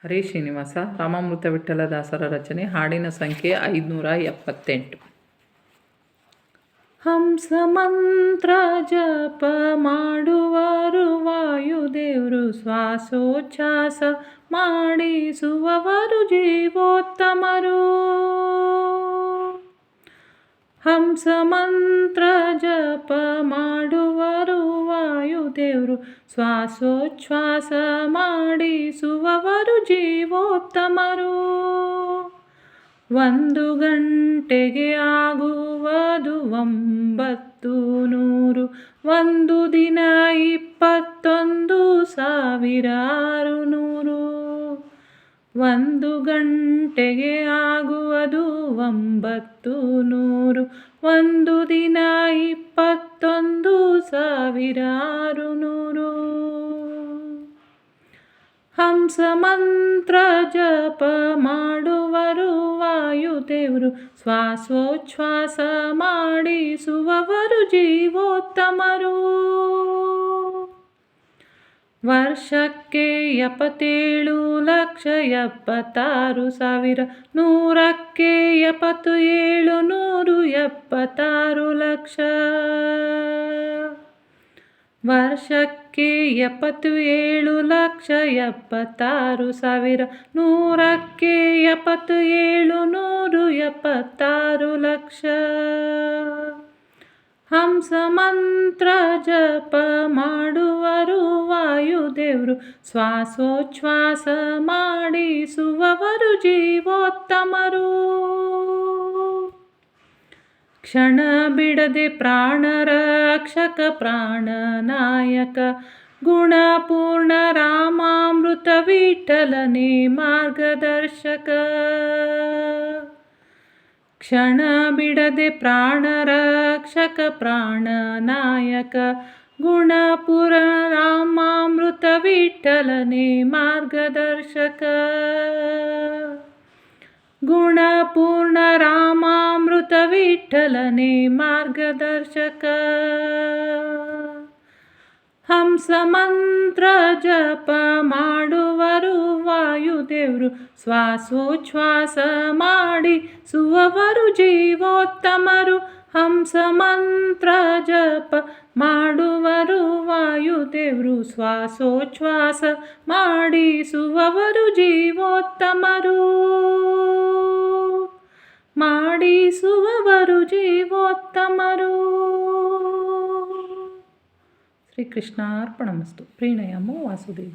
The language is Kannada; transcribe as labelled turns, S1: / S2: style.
S1: ಹರಿ ಶ್ರೀನಿವಾಸ ರಾಮಾಮೃತ ವಿಠ್ಠಲದಾಸರ ರಚನೆ. ಹಾಡಿನ ಸಂಖ್ಯೆ 578. ಹಂಸ ಮಂತ್ರ ಜಪ ಮಾಡುವರು ವಾಯುದೇವರು, ಶ್ವಾಸೋಚ್ಛ್ವಾಸ ಮಾಡಿಸುವವರು ಜೀವೋತ್ತಮರು. ಹಂಸ ಮಂತ್ರ ಜಪ ಮಾಡುವರು ವಾಯುದೇವರು, ಶ್ವಾಸೋಚ್ಛ್ವಾಸ ಮಾಡಿಸುವವರು ಜೀವೋತ್ತಮರು. 1 ಗಂಟೆಗೆ ಆಗುವುದು 900, 1 ದಿನ 21,600. 1 ಗಂಟೆಗೆ ಆಗುವುದು 900, 1 ದಿನ 21,600. ಹಂಸ ಮಂತ್ರ ಜಪ ಮಾಡುವರು ವಾಯುದೇವರು, ಶ್ವಾಸೋಚ್ಛ್ವಾಸ ಮಾಡಿಸುವವರು ಜೀವೋತ್ತಮರು. ವರ್ಷಕ್ಕೆ 77,76,000, ನೂರಕ್ಕೆ 77,176 ಲಕ್ಷ. ವರ್ಷಕ್ಕೆ 77,76,000, ನೂರಕ್ಕೆ 77,176 ಲಕ್ಷ. ಹಂಸ ಮಂತ್ರ ಜಪ ಮಾಡುವರು ವಾಯುದೇವರು, ಶ್ವಾಸೋಚ್ಛ್ವಾಸ ಮಾಡಿಸುವವರು ಜೀವೋತ್ತಮರು. ಕ್ಷಣ ಬಿಡದೆ ಪ್ರಾಣರಕ್ಷಕ ಪ್ರಾಣನಾಯಕ, ಗುಣಪೂರ್ಣ ರಾಮಾಮೃತ ವಿಠ್ಠಲನೇ ಮಾರ್ಗದರ್ಶಕ. ಕ್ಷಣ ಬಿಡದೆ ಪ್ರಾಣರಕ್ಷಕ ಪ್ರಾಣನಾಯಕ, ಗುಣಪೂರ್ಣ ರಾಮಾಮೃತ ವಿಠ್ಠಲನೇ ಮಾರ್ಗದರ್ಶಕ. ಗುಣಪೂರ್ಣ ರಾಮಾಮೃತ ವಿಠ್ಠಲನೇ ಮಾರ್ಗದರ್ಶಕ. ಹಂಸ ಮಂತ್ರ ಜಪ ಮಾಡುವರು ವಾಯುದೇವರು, ಶ್ವಾಸೋಚ್ಛ್ವಾಸ ಮಾಡಿಸುವವರು ಜೀವೋತ್ತಮರು. ಹಂಸ ಮಂತ್ರ ಜಪ ಮಾಡುವರು ವಾಯುದೇವರು, ಶ್ವಾಸೋಚ್ಛ್ವಾಸ ಮಾಡಿಸುವವರು ಜೀವೋತ್ತಮರು. ಮಾಡಿಸುವವರು ಜೀವೋತ್ತಮರು. ಶ್ರೀಕೃಷ್ಣಾರ್ಪಣಮಸ್ತು. ಪ್ರೀಣಯಾಮೋ ವಾಸುದೇವ.